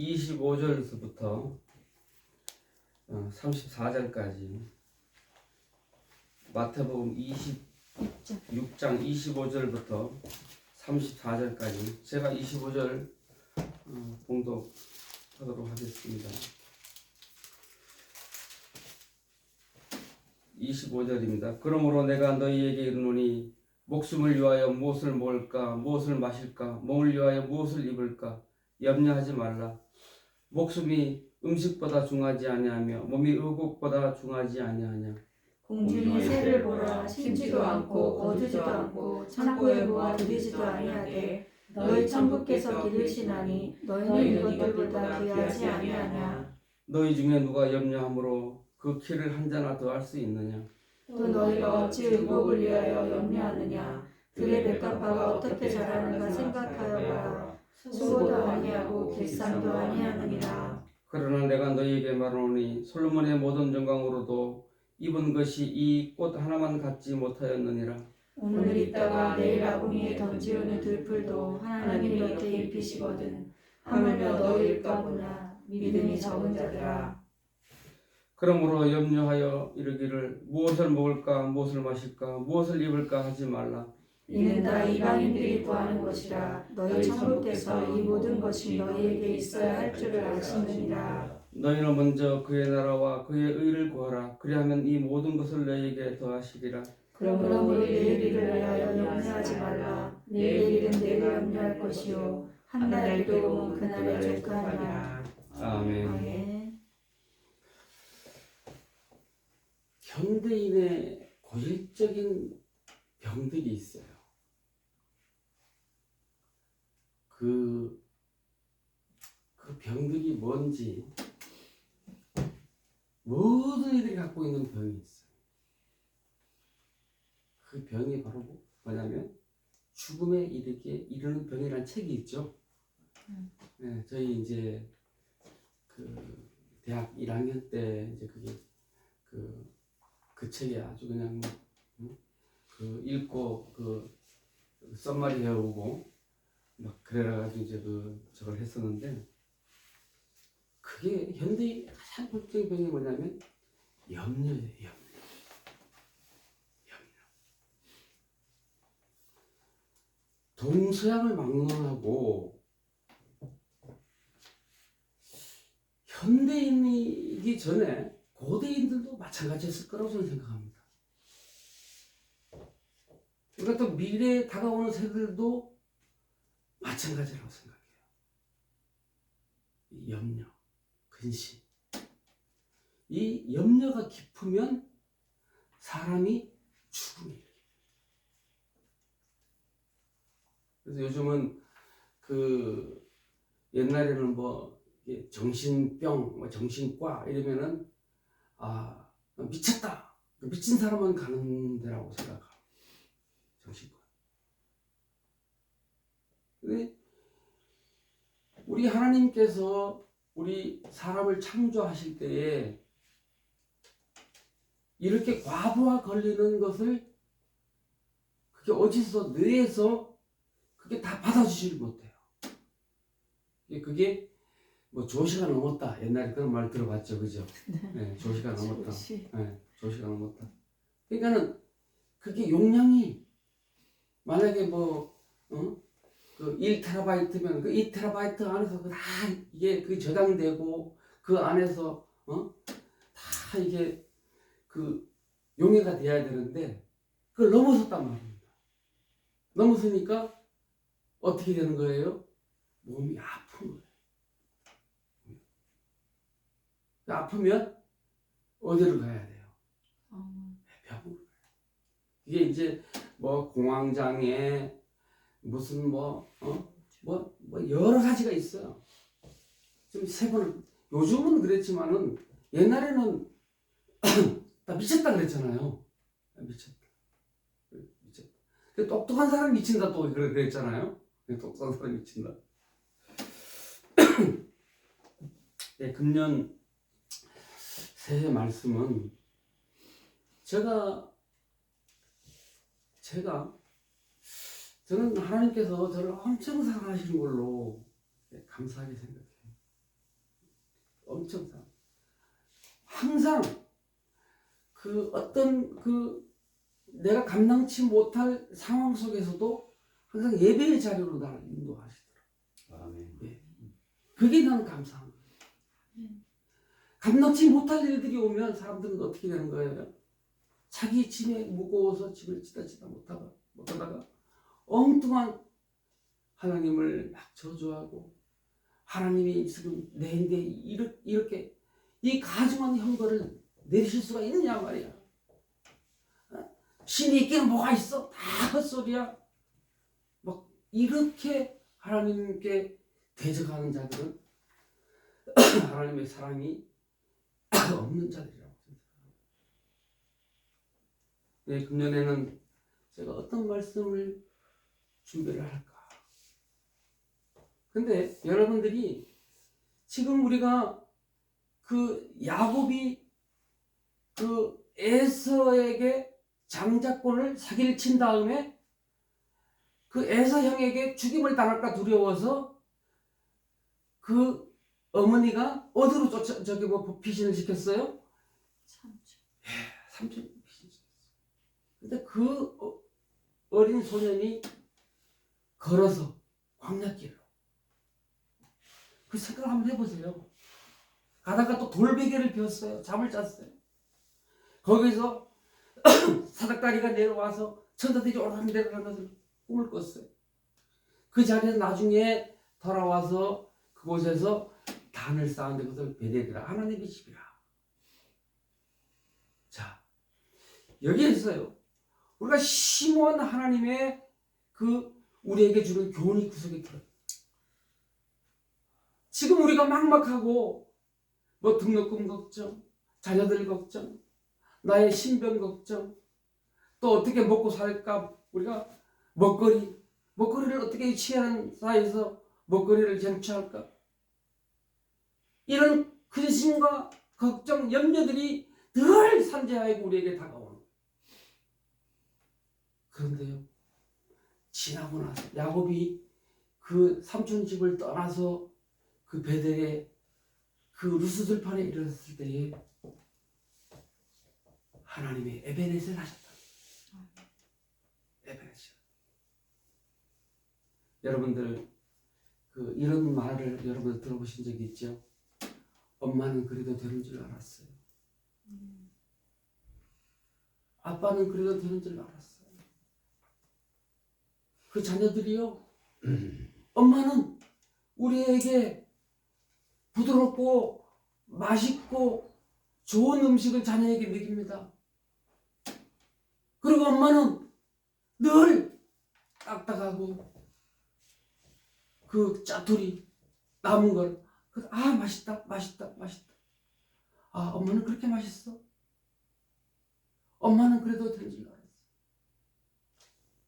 25절부터 34절까지 마태복음 26장 25절부터 34절까지 제가 25절 봉독하도록 하겠습니다. 25절입니다. 그러므로 내가 너희에게 이르노니 목숨을 위하여 무엇을 먹을까 무엇을 마실까 몸을 위하여 무엇을 입을까 염려하지 말라. 목숨이 음식보다 중하지 아니하며 몸이 의복보다 중하지 아니하냐. 공중의 새를 보라. 심지도 않고 거두지도 않고 창고에 모아 두리지도 아니하되 너희 천부께서 기르시나니 너희는 이것들보다 귀하지 아니하냐. 너희 중에 누가 염려함으로 그 키를 한 자나 더 할 수 있느냐. 또 너희가 어찌 의복을 위하여 염려하느냐. 들의 백합화가 어떻게 자라는가 생각하여 보라. 수고도 아니하고 길쌈도 아니하느니라. 그러나 내가 너희에게 말하노니 솔로몬의 모든 정강으로도 입은 것이 이 꽃 하나만 갖지 못하였느니라. 오늘 있다가 내일 아궁이에 던지우는 들풀도 하나님이 곁에 입히시거든. 하물며 너희일까 보냐. 믿음이 적은 자들아. 그러므로 염려하여 이르기를 무엇을 먹을까 무엇을 마실까 무엇을 입을까 하지 말라. 이는 다 이방인들이 구하는 것이라. 너희 천부께서 이 모든 것이 너희에게 있어야 할 줄을 아시느니라. 너희는 먼저 그의 나라와 그의 의를 구하라. 그리하면 이 모든 것을 너희에게 더하시리라. 그러므로 내일 일을 위하여 염려하지 말라. 내일 일은 내가 염려할 것이요 한 날 괴로움은 그날에 족하니라. 아멘. 아멘. 현대인의 고질적인 병들이 있어요. 그 병들이 뭔지 모든 이들이 갖고 있는 병이 있어요. 그 병이 바로 뭐냐면 죽음에 이르는 병이라는 책이 있죠. 네, 저희 이제 그 대학 1학년 때 이제 그게 그 책이 아주 그냥 그 읽고 그 썸마리 해오고 막 그래가지고 이제 저걸 했었는데 그게 현대의 가장 골적인 병이 뭐냐면 염려예요. 동서양을 막론하고 현대인이기 전에 고대인들도 마찬가지였을 거라고 저는 생각합니다. 그러니까 또 미래에 다가오는 세대들도 마찬가지라고 생각해요. 염려, 근심. 이 염려가 깊으면 사람이 죽음이 이르게. 그래서 요즘은 그 옛날에는 뭐 정신병, 뭐 정신과 이러면은 미쳤다. 미친 사람만 가는 데라고 생각하고 정신과. 근데 우리 하나님께서 우리 사람을 창조하실 때에 이렇게 과부하 걸리는 것을 그게 어디서 뇌에서 그게 다 받아주질 못해요. 그게 뭐 조시가 넘었다. 옛날에 그런 말 들어봤죠, 그죠? 네, 조시가 넘었다. 네, 조시가 넘었다. 그러니까는 그게 용량이 만약에 그 1TB면 그 2TB 안에서 다 이게 그 저장되고 그 안에서 다 이게 그 용해가 돼야 되는데 그걸 넘어섰단 말입니다. 넘어서니까 어떻게 되는 거예요? 몸이 아픈 거예요. 아프면 어디로 가야 돼요? 병으로 가요. 이게 이제 뭐 공황장애 무슨 여러 가지가 있어요. 지금 세 번 요즘은 그랬지만은 옛날에는 다 미쳤다 그랬잖아요. 미쳤다. 똑똑한 사람 미친다 또 그랬잖아요. 똑똑한 사람 미친다. 네, 금년 새해 말씀은 저는 하나님께서 저를 엄청 사랑하시는 걸로 감사하게 생각해요. 엄청 사랑. 항상 그 어떤 그 내가 감당치 못할 상황 속에서도 항상 예배의 자리로 나를 인도하시더라고요. 아멘. 예. 그게 나는 감사한 거예요. 감당치 못할 일들이 오면 사람들은 어떻게 되는 거예요? 자기 짐에 무거워서 집을 지다 못하다가 엉뚱한 하나님을 막 저주하고 하나님이 지금 내인데 이렇게 이 가증한 형벌을 내리실 수가 있느냐 말이야. 신이 있기는 뭐가 있어? 다 헛소리야. 막 이렇게 하나님께 대적하는 자들은 하나님의 사랑이 없는 자들이라고 생각합니다. 네, 금년에는 제가 어떤 말씀을 준비를 할까? 근데 여러분들이 지금 우리가 그 야곱이 그 에서에게 장자권을 사기를 친 다음에 그 에서 형에게 죽임을 당할까 두려워서 그 어머니가 어디로 피신을 시켰어요? 삼촌 피신 시켰어요. 근데 그 어린 소년이 걸어서 광야길로 그 생각 한번 해보세요. 가다가 또 돌베개를 폈어요. 잠을 잤어요. 거기서 사닥다리가 내려와서 천사들이 오르락 내려가면서 꿈을 꿨어요. 그 자리에서 나중에 돌아와서 그곳에서 단을 쌓았는데 그것을 베델이라 하나님의 집이라. 자, 여기에 있어요. 우리가 심오한 하나님의 그 우리에게 주는 교훈이 구석에 들어요. 지금 우리가 막막하고 뭐 등록금 걱정, 자녀들 걱정, 나의 신변 걱정, 또 어떻게 먹고 살까, 우리가 먹거리를 어떻게 취하는 사이에서 먹거리를 쟁취할까, 이런 근심과 걱정, 염려들이 늘 산재하고 우리에게 다가오는 거예요. 그런데요, 지나고 나서 야곱이 그 삼촌 집을 떠나서 그 베델에 그 루스들판에 이르렀을 때에 하나님의 에베네셀 하셨다. 에베네셀. 여러분들 그 이런 말을 여러분 들어보신 적이 있죠? 엄마는 그래도 되는 줄 알았어요. 아빠는 그래도 되는 줄 알았어요. 그 자녀들이요, 엄마는 우리에게 부드럽고 맛있고 좋은 음식을 자녀에게 먹입니다. 그리고 엄마는 늘 딱딱하고 그 짜투리 남은 걸 맛있다. 아, 엄마는 그렇게 맛있어? 엄마는 그래도 되는 줄 알았어.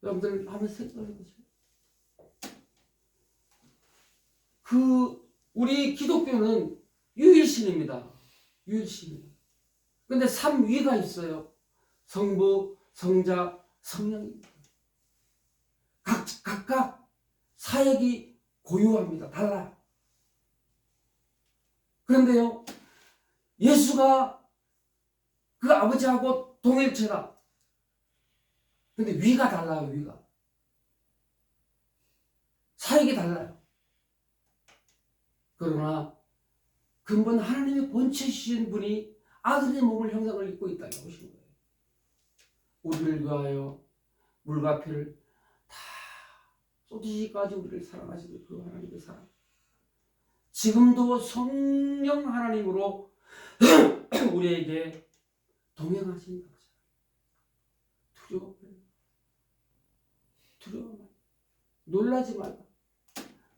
여러분들 한번 생각해 보세요. 우리 기독교는 유일신입니다. 유일신이에요. 근데 삼위가 있어요. 성부, 성자, 성령입니다. 각각 사역이 고유합니다. 달라요. 그런데요, 예수가 그 아버지하고 동일체다. 근데 위가 달라요. 위가. 사역이 달라요. 그러나 근본 하나님의 본체이신 분이 아들의 몸을 형상을 입고 이 땅에 오신 거예요. 우리를 위하여 물과 피를 다 쏟으시기까지 우리를 사랑하시는 그 하나님의 사랑. 지금도 성령 하나님으로 우리에게 동행하신다. 두려워 말라. 놀라지 말라.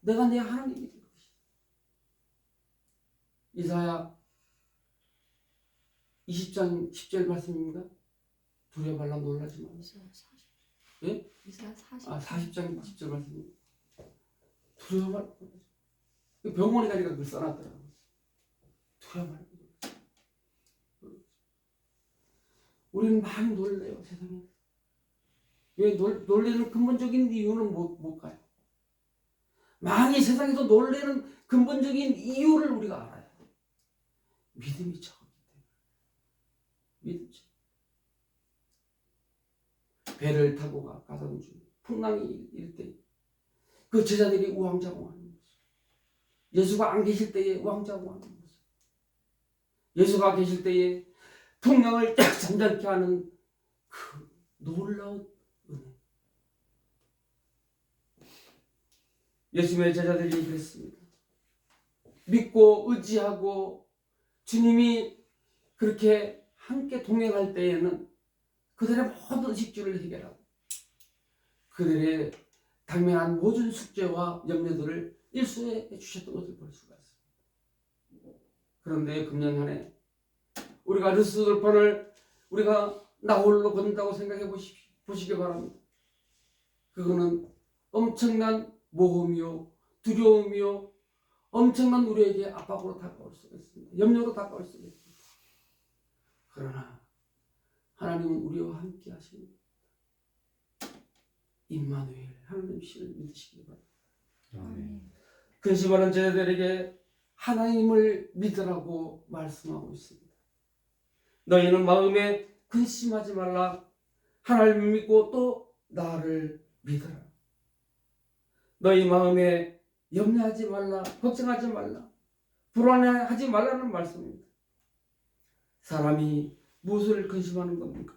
내가 내 하나님이 될 것이다. 이사야 20장 10절 말씀입니다. 두려워 말라, 놀라지 말라. 예? 이사야 40. 40장 10절 말씀입니다. 두려워 말라. 병원에 가니까 그걸 써놨더라고요. 두려워 말라. 우리는 많이 놀래요, 세상에. 왜 놀래는 근본적인 이유는 뭘까요? 많이 세상에서 놀래는 근본적인 이유를 우리가 알아요. 믿음이 적었기 때문에. 믿음이 적었기 때문에. 배를 타고 가던 중 풍랑이 일 때 그 제자들이 우왕좌왕하는 모습, 예수가 안 계실 때에 우왕좌왕하는 모습, 예수가 계실 때에 풍랑을 잠잠케 하는 그 놀라운 은혜. 예수님의 제자들이 그랬습니다. 믿고 의지하고 주님이 그렇게 함께 동행할 때에는 그들의 모든 식주를 해결하고 그들의 당면한 모든 숙제와 염려들을 일수해 주셨던 것을 볼 수가 있습니다. 그런데 금년 한 해 우리가 르스돌판을 우리가 나홀로 걷는다고 생각해 보시기 바랍니다. 그거는 엄청난 모험이요, 두려움이요, 엄청난 우리에게 압박으로 다가올 수가 있습니다. 염려로 다가올 수가 있습니다. 그러나 하나님은 우리와 함께 하십니다. 임마누엘, 하나님 신을 믿으시기 바랍니다. 아멘. 근심하는 제자들에게 하나님을 믿으라고 말씀하고 있습니다. 너희는 마음에 근심하지 말라. 하나님을 믿고 또 나를 믿어라. 너희 마음에 염려하지 말라. 걱정하지 말라. 불안해하지 말라는 말씀입니다. 사람이 무엇을 근심하는 겁니까?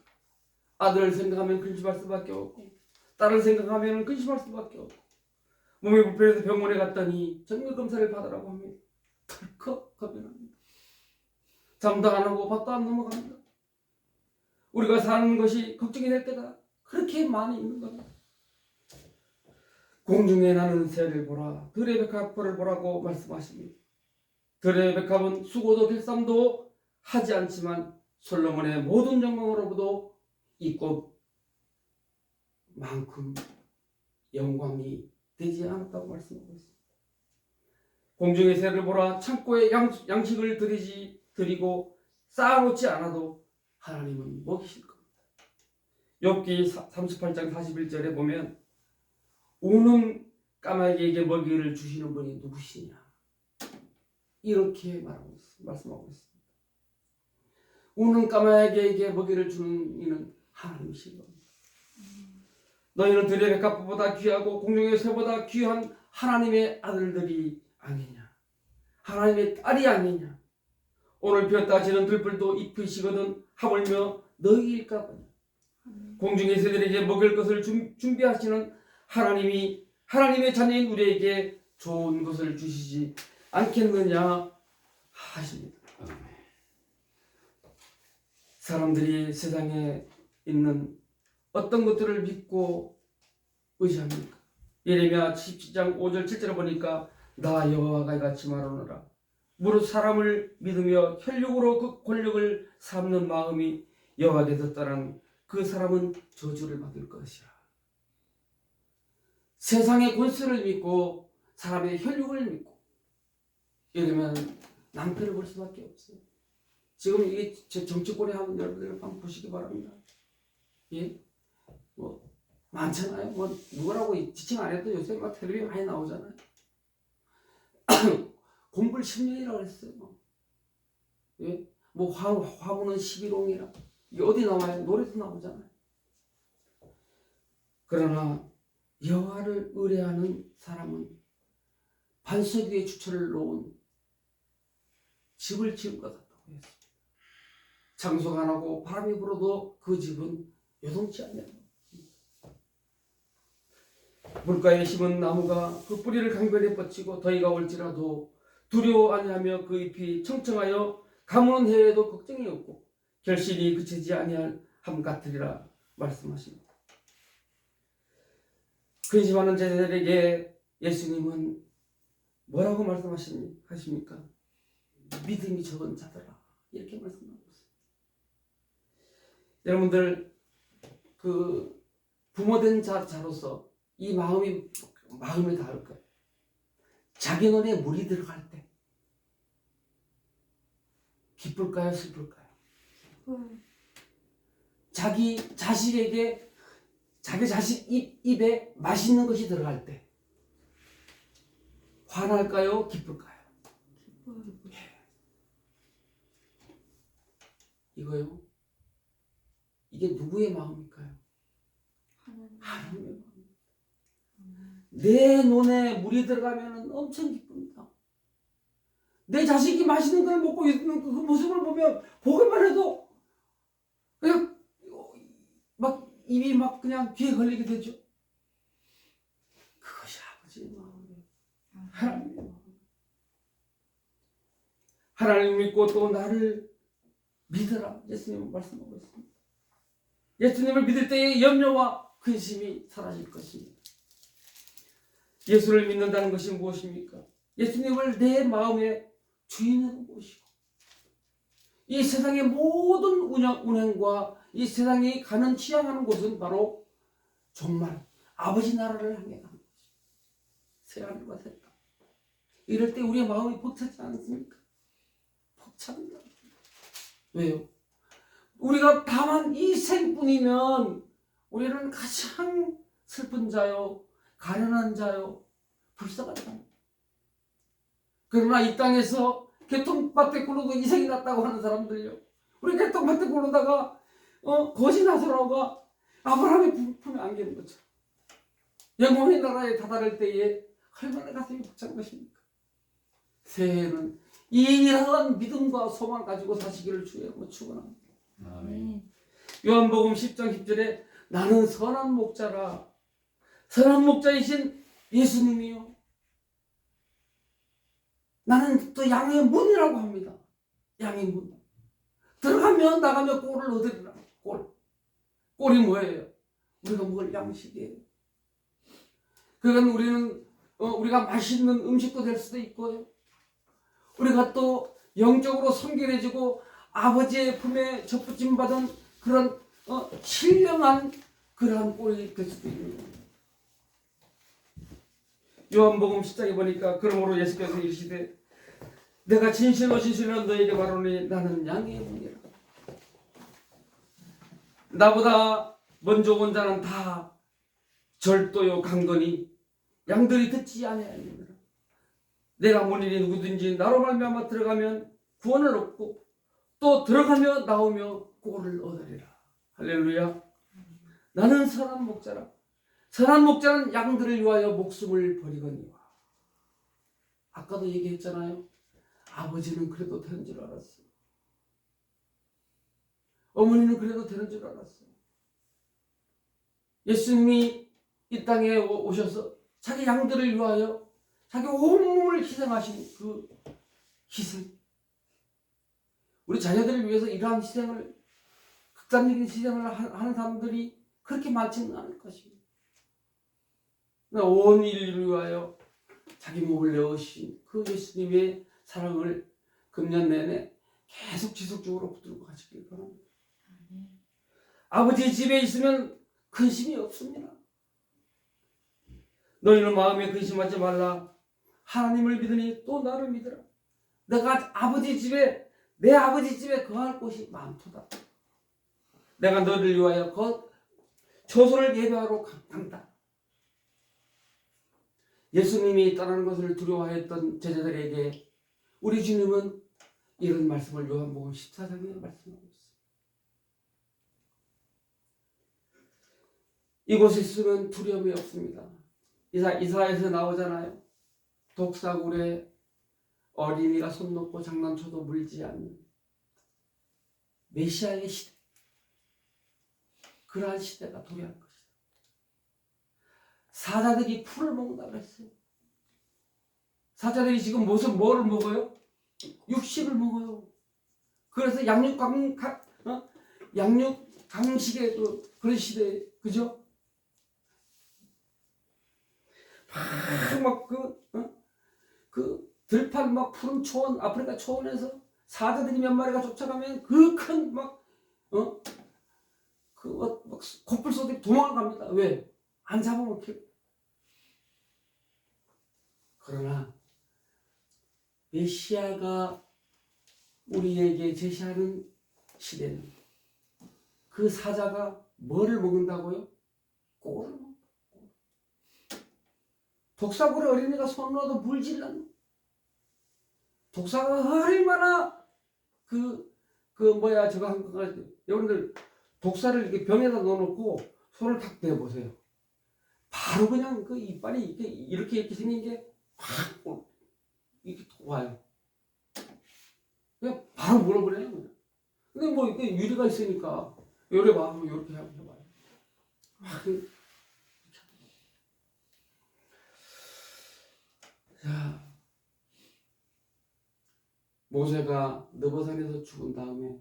아들을 생각하면 근심할 수밖에 없고 딸을 생각하면 근심할 수밖에 없고 몸이 불편해서 병원에 갔더니 정밀검사를 받으라고 합니다. 덜컥 겁이 납니다. 잠도 안 하고 밥도 안 넘어갑니다. 우리가 사는 것이 걱정이 될 때가 그렇게 많이 있는 겁니다. 공중에 나는 새를 보라. 들의 백합을 보라고 말씀하십니다. 들의 백합은 수고도 길쌈도 하지 않지만 솔로몬의 모든 영광으로부터 있고 만큼 영광이 되지 않았다고 말씀하고 있습니다. 공중의 새를 보라. 창고에 양식을 드리고 쌓아놓지 않아도 하나님은 먹이실 겁니다. 욥기 38장 41절에 보면 우는 까마귀에게 먹이를 주시는 분이 누구시냐 이렇게 말씀하고 있습니다. 우는 까마귀에게 먹이를 주는 이는 하나님이신 겁니다. 너희는 들의 백합보다 귀하고 공중의 새보다 귀한 하나님의 아들들이 아니냐, 하나님의 딸이 아니냐. 오늘 피었다 지는 들풀도 잎이시거든 하물며 너희일까 보냐. 공중의 새들에게 먹을 것을 준비하시는 하나님이 하나님의 자녀인 우리에게 좋은 것을 주시지 않겠느냐 하십니다. 사람들이 세상에 있는 어떤 것들을 믿고 의지합니까? 예레미야 17장 5절 7절을 보니까 나 여호와가 이같이 말하노라. 무릇 사람을 믿으며 혈육으로 그 권력을 삼는 마음이 여호와께서 떠난 그 사람은 저주를 받을 것이라. 세상의 권세를 믿고 사람의 혈육을 믿고 이러면 낭패를 볼 수밖에 없어요. 지금 이게 정치권에 하는 여러분들 한번 보시기 바랍니다. 예? 뭐 많잖아요. 뭐 누구라고 지칭 안 해도 요새 막 텔레비전 많이 나오잖아요. 공불 10년이라고 했어요. 예? 뭐 화무는 11홍이라 이게 어디 나와요? 노래도 나오잖아요. 그러나 여호와를 의뢰하는 사람은 반석 위에 주처를 놓은 집을 지은 것 같다고 했습니다. 장소가 나고 바람이 불어도 그 집은 요동치 않는 물가에 심은 나무가 그 뿌리를 강변에 뻗치고 더위가 올지라도 두려워 아니하며 그 잎이 청청하여 가무는 해에도 걱정이 없고 결실이 그치지 아니할 함 같으리라 말씀하십니다. 근심하는 제자들에게 예수님은 뭐라고 말씀하십니까? 믿음이 적은 자들아 이렇게 말씀하고 있습니다. 여러분들 그 부모된 자로서 이 마음이 닿을 거예요. 자기 눈에 물이 들어갈 때 기쁠까요? 슬플까요? 자기 자식에게 자기 자식 입에 맛있는 것이 들어갈 때 화날까요? 기쁠까요? 이거요. 이게 누구의 마음일까요? 하나님의 마음. 내 눈에 물이 들어가면 엄청 기쁩니다. 내 자식이 맛있는 걸 먹고 있는 그 모습을 보면 보기만 해도 그냥 막 입이 막 그냥 귀에 걸리게 되죠. 그것이 아버지의 마음이에요. 하나님의 마음. 하나님 믿고 또 나를 믿어라. 예수님은 말씀하고 있습니다. 예수님을 믿을 때의 염려와 근심이 사라질 것입니다. 예수를 믿는다는 것이 무엇입니까? 예수님을 내 마음의 주인으로 모시고 이 세상의 모든 운행과 이 세상이 가는 취향하는 곳은 바로 정말 아버지 나라를 향해 가는 것입니다. 새하늘과 새 땅. 이럴 때 우리의 마음이 벅차지 않습니까? 벅찹니다. 왜요? 우리가 다만 이 생뿐이면 우리는 가장 슬픈 자요, 가련한 자요, 불쌍한 자요. 그러나 이 땅에서 개똥밭에 굴러도 이생이 났다고 하는 사람들요. 우리 개똥밭에 굴러다가 거지 나서로가 아브라함의 품에 안기는 거죠. 영원의 나라에 다다를 때에 얼마나 가슴이 벅찬 것입니까? 새해에는 이러한 믿음과 소망 가지고 사시기를 주의 축원합니다. 아멘. 요한복음 10장 10절에 나는 선한 목자라. 선한 목자이신 예수님이요. 나는 또 양의 문이라고 합니다. 양의 문. 들어가면 나가면 꼴을 얻으리라. 꼴이 뭐예요? 우리가 먹을 양식이에요. 그러니까 우리는 우리가 맛있는 음식도 될 수도 있고요. 우리가 또 영적으로 성결해지고 아버지의 품에 접붙임 받은 그런 신령한 그러한 꼴이 될 수도 있는 겁니다. 요한복음 10장에 보니까 그러므로 예수께서 이르시되 내가 진실로 진실로 너에게 말하노니 나는 양의 문이라. 나보다 먼저 온 자는 다 절도요 강도니 양들이 듣지 아니하느니라. 내가 문이니 누구든지 나로 말미암아 들어가면 구원을 얻고 또 들어가며 나오며 꼴을 얻으리라. 할렐루야. 나는 선한 목자라. 선한 목자는 양들을 위하여 목숨을 버리거니와. 아까도 얘기했잖아요. 아버지는 그래도 되는 줄 알았어요. 어머니는 그래도 되는 줄 알았어요. 예수님이 이 땅에 오셔서 자기 양들을 위하여 자기 온몸을 희생하신 그 희생. 우리 자녀들을 위해서 이러한 희생을, 극단적인 희생을 하는 사람들이 그렇게 많지는 않을 것입니다. 온 인류를 위하여 자기 몸을 내어신 그 예수님의 사랑을 금년 내내 계속 지속적으로 붙들고 가시길 바랍니다. 아버지 집에 있으면 근심이 없습니다. 너희는 마음에 근심하지 말라. 하나님을 믿으니 또 나를 믿으라. 내가 내 아버지 집에 거할 곳이 많도다. 내가 너를 위하여 조소를 예배하러 간다. 예수님이 떠나는 것을 두려워했던 제자들에게 우리 주님은 이런 말씀을 요한복음 14장에 말씀하고 있습니다. 이곳에 있으면 두려움이 없습니다. 이사야에서 나오잖아요. 독사굴에 어린이가 손 놓고 장난쳐도 물지 않는 메시아의 시대. 그러한 시대가 도래할 것이다. 사자들이 풀을 먹는다고 했어요. 사자들이 지금 뭐를 먹어요? 육식을 먹어요. 그래서 양육 강식의 그런 시대, 그죠? 막 그 들판 막 푸른 초원, 아프리카 초원에서 사자들이 몇 마리가 쫓아가면 그 큰 막 코뿔 소들이 도망을 갑니다. 왜? 안 잡아먹힐. 그러나 메시아가 우리에게 제시하는 시대는 그 사자가 뭐를 먹는다고요? 꼴을 먹는다. 독사굴에 어린이가 손 넣어도 물질 않는, 독사가 얼마나 그 저거 한 거 가지고 여러분들 독사를 이렇게 병에다 넣어놓고 손을 탁 대보세요. 바로 그냥 그 이빨이 이렇게 생긴 게 확 이렇게 와요. 그냥 바로 물어버려요. 그냥. 근데 뭐 이게 유리가 있으니까 요래 봐, 이렇게 해봐요. 자, 모세가 느보산에서 죽은 다음에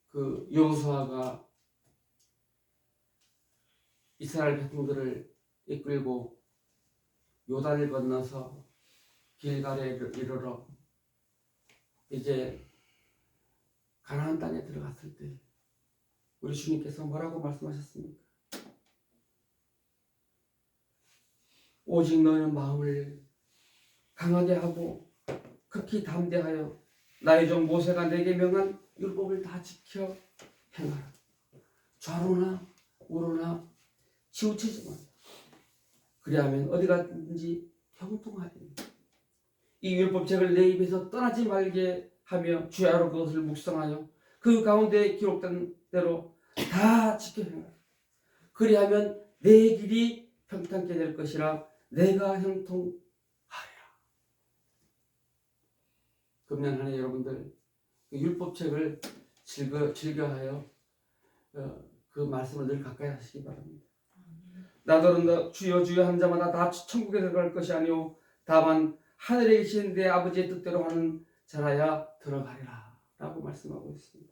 그 여호수아가 이스라엘 백성들을 이끌고 요단을 건너서 길갈에 이르러 이제 가나안 땅에 들어갔을 때 우리 주님께서 뭐라고 말씀하셨습니까? 오직 너는 마음을 강하게 하고 극히 담대하여 나의 종 모세가 내게 명한 율법을 다 지켜 행하라. 좌로나 우로나 치우치지 마. 그리하면 어디 갔든지 형통하리니 이 율법책을 내 입에서 떠나지 말게 하며 주야로 그것을 묵상하여 그 가운데 기록된 대로 다 지켜 행하라. 그리하면 내 길이 평탄케 될 것이라 내가 형통하리라. 금년 한 해 여러분들 그 율법책을 즐겨하여 그 말씀을 늘 가까이 하시기 바랍니다. 나더러 주여 주여 한 자마다 다 천국에 들어갈 것이 아니오 다만 하늘에 계신 내 아버지의 뜻대로 하는 자라야 들어가리라 라고 말씀하고 있습니다.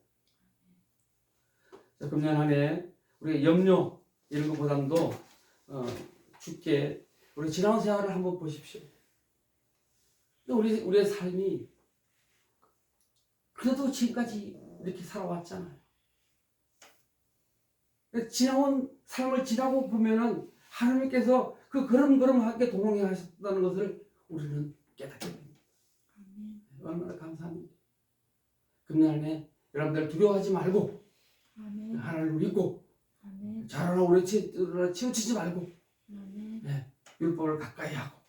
자, 금년 한 해 우리가 염려 이런 것보다도 주께 우리 지나온 생활을 한번 보십시오. 우리의 삶이 그래도 지금까지 이렇게 살아왔잖아요. 지나온 삶을 지나고 보면은 하나님께서 그 걸음걸음하게 동행해 하셨다는 것을 우리는 깨닫게 됩니다. 얼마나 감사합니다. 금년 안에 여러분들 두려워하지 말고 하나님을 믿고 자라나 우리 치우치지 말고 네, 율법을 가까이 하고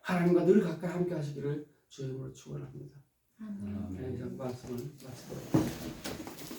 하나님과 늘 가까이 함께 하시기를 주의 이름으로 축원합니다. 네, 이상 말씀을 마치도록 하겠습니다.